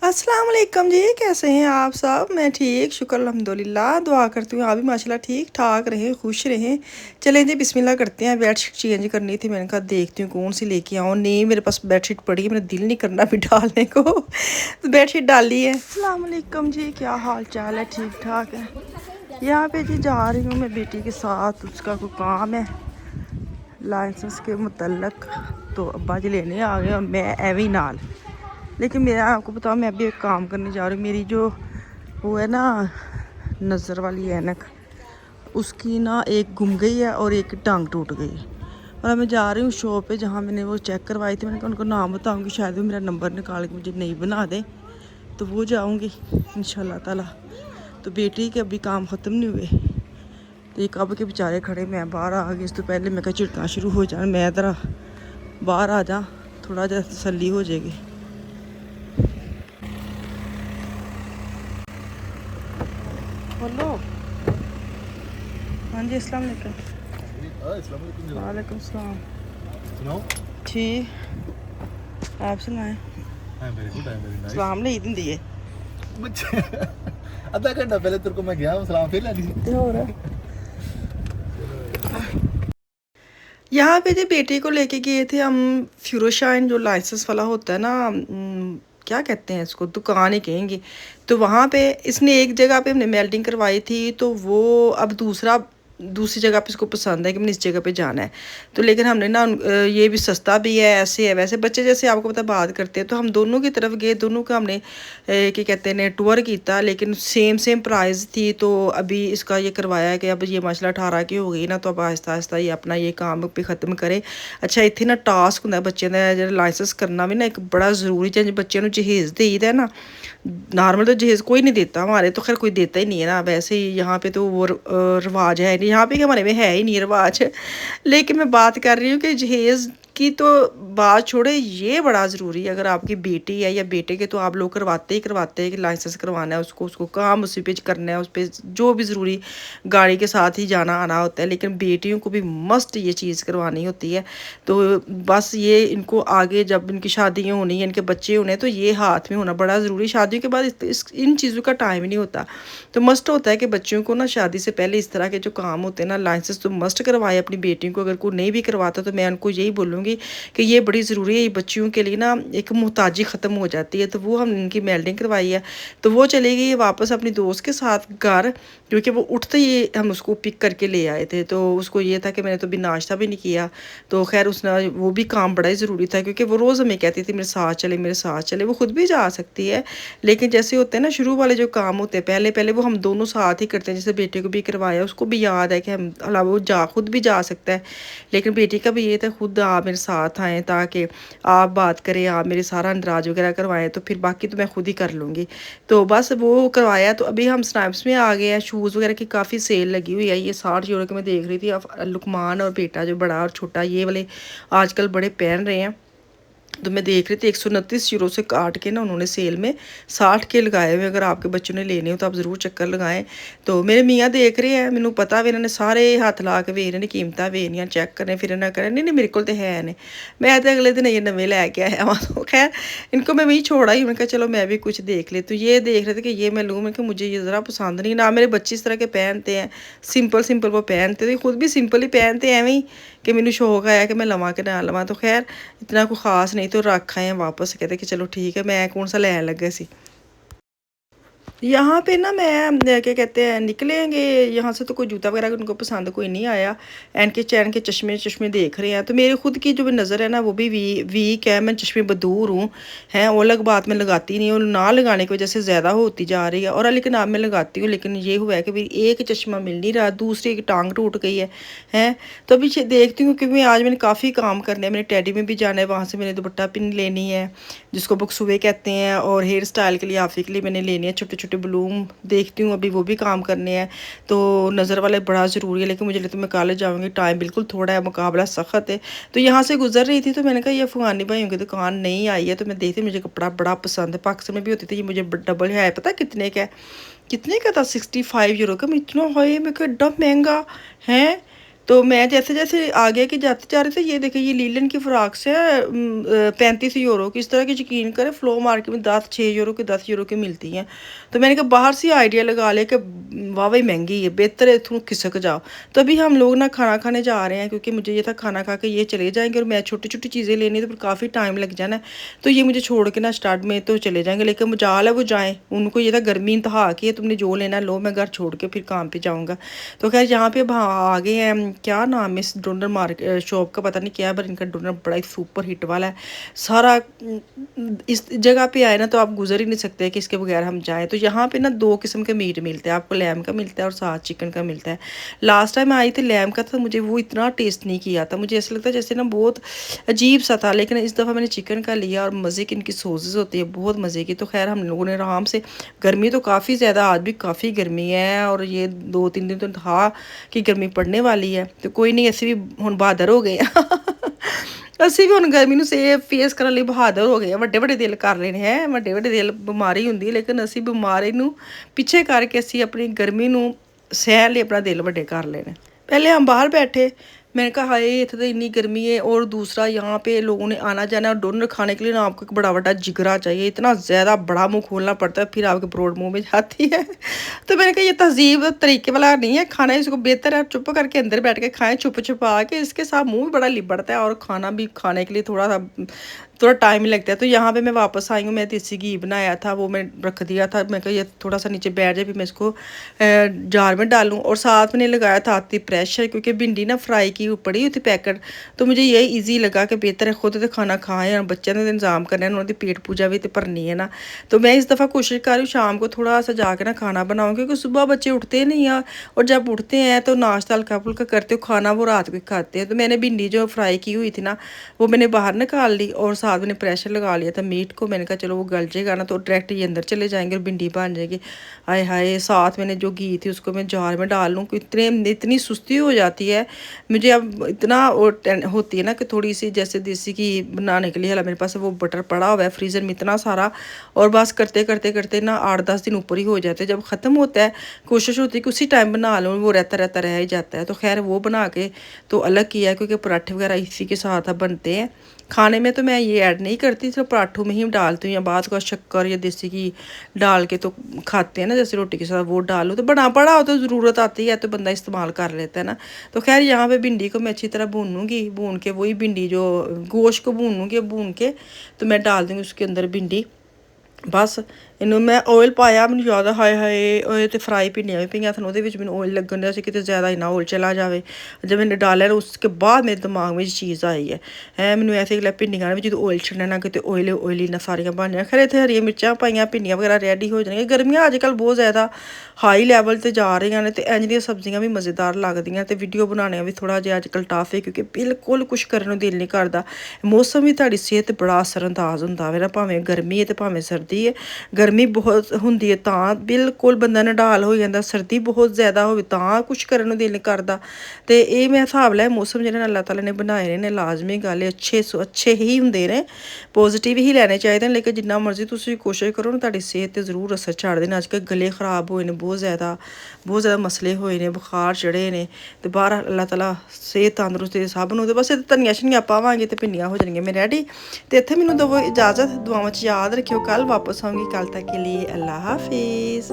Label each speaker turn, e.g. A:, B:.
A: अस्सलाम वालेकुम जी, कैसे हैं आप सब? मैं ठीक, शुक्र अल्हम्दुलिल्लाह। दुआ करती हूँ आप भी माशाल्लाह ठीक ठाक रहें, खुश रहें। चलें जी, बिस्मिल्लाह करते हैं। बेडशीट चेंज करनी थी, मैंने कहा देखती हूँ कौन सी लेके आऊँ। नहीं, मेरे पास बेडशीट पड़ी है, मेरा दिल नहीं करना भी डालने को तो बेडशीट डाली है। अस्सलाम वालेकुम जी, क्या हाल चाल है? ठीक ठाक है। यहाँ पे जी जा रही हूँ मैं बेटी के साथ, उसका कोई काम है लाइसेंस के मुतल्लक, तो अब्बा जी लेने आ गए और मैं एवं नाल। लेकिन मेरा आपको बताओ, मैं अभी एक काम करने जा रही हूँ। मेरी जो वो है ना नज़र वाली ऐनक, उसकी ना एक गुम गई है और एक टांग टूट गई है। और मैं जा रही हूँ शॉप पे जहाँ मैंने वो चेक करवाई थी। मैंने कहा उनको नाम बताऊँगी, शायद वो मेरा नंबर निकाल के मुझे नहीं बना दे, तो वो जाऊँगी इंशाल्लाह ताला। तो बेटी के अभी काम ख़त्म नहीं हुए, तो ये कब के बेचारे खड़े, मैं बाहर आ गई। इससे पहले मैं कहा झिड़कना शुरू हो जाए, मैं ज़रा बाहर आ जा, थोड़ा जरा तसल्ली हो जाएगी। बोलो। हाँ जी, अस्सलाम वालेकुम। वालेकुम सलाम।
B: सुनाओ।
A: ठीक, आप सुनाएं। सलाम नहीं दी है
B: आधा घंटा पहले तेरे को मैं गया हूँ सलाम फिर लेनी
A: तो हो रहा। यहाँ पे जो बेटे को लेके गए थे हम, फ्यूरोशाइन जो लाइसेंस वाला होता है ना, क्या कहते हैं इसको, दुकान ही कहेंगे। तो वहाँ पे इसने एक जगह पे हमने मेल्टिंग करवाई थी, तो वो अब दूसरी जगह पे इसको पसंद है कि मैंने इस जगह पे जाना है। तो लेकिन हमने ना ये भी सस्ता भी है, ऐसे है वैसे, बच्चे जैसे आपको पता बात करते हैं, तो हम दोनों की तरफ गए, दोनों का हमने क्या कहते हैं टूर किया, लेकिन सेम सेम प्राइस थी। तो अभी इसका ये करवाया कि अब ये माशाल्लाह 18 की हो गई ना, तो अब आहिस्ता आहिस्ता ये अपना ये काम पे ख़त्म करे। अच्छा, इतने ना टास्क होंगे बच्चे का जो लाइसेंस करना भी ना एक बड़ा जरूरी चीज़। बच्चे जहेज़ देईदा है ना, नॉर्मल तो जहेज़ कोई नहीं देता, हमारे तो खैर कोई देता ही नहीं है ना। वैसे ही यहाँ पे तो वो रिवाज है नहीं, यहाँ पे हमारे में है ही नहीं रिवाज। लेकिन मैं बात कर रही हूँ कि जहेज़ की तो बात छोड़े, ये बड़ा ज़रूरी है। अगर आपकी बेटी है या बेटे के, तो आप लोग करवाते ही करवाते हैं कि लाइसेंस करवाना है उसको काम उसी पे करना है, उस पर जो भी ज़रूरी गाड़ी के साथ ही जाना आना होता है। लेकिन बेटियों को भी मस्ट ये चीज़ करवानी होती है। तो बस ये इनको आगे जब इनकी शादियाँ होनी है, इनके बच्चे होने, तो ये हाथ में होना बड़ा ज़रूरी। शादियों के बाद इन चीज़ों का टाइम नहीं होता। तो मस्ट होता है कि बच्चों को ना शादी से पहले इस तरह के जो काम होते हैं ना, लाइसेंस तो मस्ट करवाए अपनी बेटियों को। अगर कोई नहीं भी करवाता तो मैं उनको यही बोलूँगी कि ये बड़ी ज़रूरी है। ये बच्चियों के लिए ना एक मोहताजी ख़त्म हो जाती है। तो वो हम इनकी मेल्डिंग करवाई है। तो वो चली गई वापस अपनी दोस्त के साथ घर, क्योंकि वो उठते ही हम उसको पिक करके ले आए थे। तो उसको ये था कि मैंने तो भी नाश्ता भी नहीं किया। तो खैर उसने वो भी काम बड़ा ही ज़रूरी था, क्योंकि वो रोज़ हमें कहती थी मेरे साथ चले, मेरे साथ चले। वो खुद भी जा सकती है, लेकिन जैसे होते हैं ना शुरू वाले जो काम होते हैं, पहले पहले वो हम दोनों साथ ही करते हैं। जैसे बेटे को भी करवाया, उसको भी याद है कि हम अलावा वो खुद भी जा सकता है। लेकिन बेटी का भी ये था खुद आप मेरे साथ आएँ, ताकि आप बात करें, आप मेरे सारा अंदराज वगैरह करवाएं, तो फिर बाकी तो मैं खुद ही कर लूँगी। तो बस वो करवाया। तो अभी हम स्नैप्स में आ गए हैं। शूज़ वगैरह की काफ़ी सेल लगी हुई है। ये 60 यूरो की मैं देख रही थी। अब लुकमान और बेटा जो बड़ा और छोटा, ये वाले आजकल बड़े पहन रहे हैं। तो मैं देख रही थी 129 यूरो से काट के ना उन्होंने सेल में 60 के लगाए हुए। अगर आपके बच्चों ने लेने हो तो आप ज़रूर चक्कर लगाएं। तो मेरे मियाँ देख रहे हैं, मैंने पता भी इन्होंने सारे हथ ला के वे ने कीमत वेनियाँ चेक करने, फिर इन्हें करें नहीं नहीं मेरे को तो है नहीं, मैं तो अगले दिन ये नवे लैके आया वहाँ। तो खैर इनको मैं वही छोड़ा ही, मैंने कहा चलो मैं भी कुछ देख ले। तो ये देख रहे थे कि ये मैं लूँ, मैं कि मुझे ये ज़रा पसंद नहीं। ना मेरे बच्चे इस तरह के पहनते हैं, सिंपल सिंपल वो पहनते, तो खुद भी सिंपल ही पहनते हैं एवं कि मैंने शौक आया कि मैं लवां कि ना लवां। तो खैर इतना कोई ख़ास नहीं, तो रख आए वापस। कहते कि चलो ठीक है, मैं कौन सा लैन लगे सी। यहाँ पे ना मैं क्या कहते हैं निकलेंगे यहाँ से, तो कोई जूता वगैरह उनको पसंद कोई नहीं आया। एंड के चैन के चश्मे चश्मे देख रहे हैं। तो मेरी खुद की जो नज़र है ना वो भी वीक है, मैं चश्मे बदूर हूँ हैं, वो अलग बात मैं लगाती नहीं हूँ, ना लगाने की वजह से ज़्यादा होती जा रही है। और लेकिन अब मैं लगाती हूँ, लेकिन ये हुआ है कि भाई एक चश्मा मिल नहीं रहा, दूसरी की टांग टूट गई है हैं। तो अभी देखती हूँ, क्योंकि आज मैंने काफ़ी काम करने हैं। मैंने टेडी में भी जाना है, वहाँ से मैंने दुपट्टा पिन लेनी है जिसको बुकसुवे कहते हैं, और हेयर स्टाइल के लिए आफी के लिए मैंने लेनी है छोटे छोटे ब्लूम। देखती हूँ अभी वो भी काम करने हैं। तो नज़र वाले बड़ा ज़रूरी है, लेकिन मुझे लगता है मैं कॉलेज जाऊँगी, टाइम बिल्कुल थोड़ा है, मुकाबला सख्त है। तो यहाँ से गुजर रही थी, तो मैंने कहा ये अफगानी भाइयों की दुकान नहीं आई है। तो मैं देखती, मुझे कपड़ा बड़ा पसंद है, पाकिस्तान में भी होती थी। ये मुझे डबल है, पता कितने का कितने का था, 65 यूरो का। मैं इतना हाई, मैं कहा एड्डा महंगा है। तो मैं जैसे जैसे आगे के जाते जा रहे थे, ये देखिए ये लीलन की फ्रॉक से 35 यूरो की, इस तरह की यकीन करें फ्लो मार्केट में 6 यूरो की 10 यूरो की मिलती हैं। तो मैंने कहा बाहर से आइडिया लगा ले कि वाह भाई महंगी है, बेहतर है तुम खिसक जाओ। तो अभी हम लोग ना खाना खाने जा रहे हैं, क्योंकि मुझे ये था खाना खा के ये चले जाएंगे और मैं छोटी छोटी चीज़ें लेनी, तो फिर काफ़ी टाइम लग जाना है। तो ये मुझे छोड़ के ना स्टार्ट में तो चले जाएंगे, लेकिन मजाल है वो जाएँ, उनको ये था गर्मी इंतहा की है, तुमने जो लेना लो, मैं घर छोड़ के फिर काम पे जाऊँगा। तो खैर यहाँ पे अब हाँ आ गए हैं, क्या नाम है इस डोनर मार्केट शॉप का पता नहीं क्या है, पर इनका डोनर बड़ा ही सुपर हिट वाला है सारा। इस जगह पे आए ना तो आप गुजर ही नहीं सकते कि इसके बगैर हम जाएं। तो यहाँ पे ना 2 किस्म के मीट मिलते हैं, आपको लैम का मिलता है और साथ चिकन का मिलता है। लास्ट टाइम आई थी लैम का था, मुझे वो इतना टेस्ट नहीं किया था, मुझे ऐसा लगता है जैसे ना बहुत अजीब सा था। लेकिन इस दफ़ा मैंने चिकन का लिया और मज़े की इनकी सॉसेस होती है बहुत मज़े की। तो खैर हम लोगों ने आराम से, गर्मी तो काफ़ी ज़्यादा, आज भी काफ़ी गर्मी है और ये 2-3 दिन तो था कि गर्मी पड़ने वाली है। तो कोई नहीं, ऐसे भी हम बहादुर हो गए ਅਸੀਂ ਵੀ ਹੁਣ ਗਰਮੀ ਨੂੰ ਫੇਸ ਕਰਨ ਲਈ ਬਹਾਦਰ ਹੋ ਗਏ ਆ। ਵੱਡੇ ਵੱਡੇ ਦਿਲ ਕਰ ਲੈਣੇ ਹੈ, ਵੱਡੇ ਵੱਡੇ ਦਿਲ ਬਿਮਾਰੀ ਹੁੰਦੀ ਹੈ, ਲੇਕਿਨ ਅਸੀਂ ਬਿਮਾਰੀ ਨੂੰ ਪਿੱਛੇ ਕਰਕੇ ਅਸੀਂ ਆਪਣੀ ਗਰਮੀ ਨੂੰ सहन लिए अपना दिल ਵੱਡੇ कर लेने। पहले हम बाहर बैठे, मैंने कहा हाय इतने तो इतनी गर्मी है, और दूसरा यहाँ पे लोगों ने आना जाना और डोनर खाने के लिए ना आपको एक बड़ा बड़ा जिगरा चाहिए, इतना ज़्यादा बड़ा मुंह खोलना पड़ता है फिर आपके ब्रोड मुंह में जाती है। तो मैंने कहा ये तहजीब तरीके वाला नहीं है खाना, इसको बेहतर है चुप करके अंदर बैठ के खाएं, छुप छुपा के। इसके साथ मुंह भी बड़ा लिबड़ता है और खाना भी खाने के लिए थोड़ा टाइम लगता है। तो यहाँ पे मैं वापस आई हूँ, मैं देसी घी बनाया था वो मैं रख दिया था, मैं कहा ये थोड़ा सा नीचे बैठ जाए, फिर मैं इसको जार में डालूँ। और साथ मैंने लगाया था आती प्रेशर, क्योंकि भिंडी ना फ्राई की पड़ी हुई थी पैकेट, तो मुझे यही ईजी लगा कि बेहतर है खुद तो खाना खाएं और बच्चों ने इंतजाम करना है, उन्होंने पेट पूजा भी तो भरनी है ना। तो मैं इस दफ़ा कोशिश कर रही हूँ शाम को थोड़ा सा जाकर ना खाना बनाऊँ, क्योंकि सुबह बच्चे उठते नहीं हैं, और जब उठते हैं तो नाश्ता हल्का फुल्का करते हो, खाना वो रात को खाते हैं। तो मैंने भिंडी जो फ्राई की हुई थी ना वो मैंने बाहर निकाल ली, और साथ मैंने प्रेशर लगा लिया था मीट को। मैंने कहा चलो वो गल जाएगा ना तो डायरेक्ट ये अंदर चले जाएंगे और भिंडी बन जाएगी। हाय हाय, साथ मैंने जो घी थी उसको मैं जार में डाल लूँ, इतनी सुस्ती हो जाती है मुझे अब, इतना होती है ना कि थोड़ी सी जैसे देसी घी बनाने के लिए, हालांकि मेरे पास वो बटर पड़ा हुआ है फ्रीज़र में इतना सारा, और बस करते करते करते ना 8-10 दिन ऊपर ही हो जाते हैं। जब ख़त्म होता है कोशिश होती है कि उसी टाइम बना लूँ, वो रहता रहता रह ही जाता है। तो खैर वो बना के तो अलग किया है, क्योंकि पराठे वगैरह इसी के साथ बनते हैं। खाने में तो मैं ये ऐड नहीं करती, सिर्फ पराठों में ही डालती हूँ, या बाद का शक्कर या देसी घी डाल के तो खाते हैं ना जैसे रोटी के साथ, वो डालो तो बना पड़ा हो तो ज़रूरत आती है तो बंदा इस्तेमाल कर लेता है ना। तो खैर यहाँ पे भिंडी को मैं अच्छी तरह भूनूंगी, भून के वही भिंडी जो गोश्त को भूनूंगी, भून के तो मैं डाल दूँगी उसके अंदर भिंडी। बस ਇਹਨੂੰ ਮੈਂ ਆਇਲ ਪਾਇਆ, ਮੈਨੂੰ ਯਾਦ ਆ ਹਾਏ ਹਾਏ ਉਹ ਤੇ फ्राई भिंडियाँ भी पईयां सन, ਉਹਦੇ ਵਿੱਚ ਮੈਨੂੰ ਆਇਲ लगन दिया कितने ज़्यादा ही ना ऑयल चला जाए। जब मैंने डाला उसके बाद मेरे दिमाग में चीज़ आई है मैंने ऐसे गला भिंडियां भी जो ऑयल छड़ना ना कि ऑयली ना सारियां बन जाए। खैर इतने हरियां मिर्चां पाइयां, भिंडियां वगैरह रेडी हो जाएंगी। गर्मियां अजकल बहुत ज़्यादा हाई लैवल ते जा रही ने, तो इंज दी सब्जियां भी मज़ेदार लगदियां, ते वीडियो बनाने भी थोड़ा जिहा अजकल टफ है, क्योंकि बिल्कुल कुछ करने दिल नहीं करता। मौसम भी तुहाडी सेहत बड़ा असरअंदाज हुंदा वे ना, भावें गर्मी है तो भावें सर्दी है। गर्मी बहुत ਹੁੰਦੀ ਹੈ ਤਾਂ ਬਿਲਕੁਲ ਬੰਦਾ ਨਡਾਲ ਹੋ ਜਾਂਦਾ, ਸਰਦੀ ਬਹੁਤ ਜ਼ਿਆਦਾ ਹੋਵੇ ਤਾਂ ਕੁਝ ਕਰਨ ਨੂੰ ਦਿਲ ਨਹੀਂ ਕਰਦਾ। ਤੇ ਇਹ ਮੈਂ ਹਿਸਾਬ ਲਿਆ ਮੌਸਮ ਜਿਹੜੇ ਅੱਲਾਹ ਤਾਲਾ ਨੇ ਬਣਾਏ ਨੇ ਲਾਜ਼ਮੀ ਗੱਲ ਹੈ, ਅੱਛੇ ਹੀ ਹੁੰਦੇ ਨੇ, ਪੋਜ਼ਿਟਿਵ ਹੀ ਲੈਣੇ ਚਾਹੀਦੇ ਨੇ। ਲੇਕਿਨ ਜਿੰਨਾ ਮਰਜ਼ੀ ਤੁਸੀਂ ਕੋਸ਼ਿਸ਼ ਕਰੋ ਨਾ ਤੁਹਾਡੀ ਸਿਹਤ ਤੇ ਜ਼ਰੂਰ ਅਸਰ ਛੱਡਦੇ ਨੇ। ਅੱਜ ਕੱਲ੍ਹ ਗਲੇ ਖਰਾਬ ਹੋਏ ਨੇ ਬਹੁਤ ਜ਼ਿਆਦਾ ਮਸਲੇ ਹੋਏ ਨੇ, ਬੁਖਾਰ ਚੜੇ ਨੇ, ਤੇ ਬਾਹਰ ਅੱਲਾਹ ਤਾਲਾ ਸਿਹਤ ਤੰਦਰੁਸਤੀ ਦੇ ਸਭ ਨੂੰ। ਤੇ ਬਸ ਇਹ ਧਨੀਆ ਸ਼ਨੀਆਂ ਪਾਵਾਂਗੇ ਤੇ ਭਿੰਡੀਆਂ ਹੋ ਜਾਣਗੀਆਂ ਮੈਂ ਰੈਡੀ। ਤੇ ਇੱਥੇ ਮੈਨੂੰ ਦਵੋ ਇਜਾਜ਼ਤ, ਦੁਆਵਾਂ 'ਚ ਯਾਦ ਰੱਖਿਓ, ਕੱਲ ਵਾਪਸ ਆਉਂਗੀ, ਕੱਲ ਤੱਕ के लिए अल्लाह हाफिज़।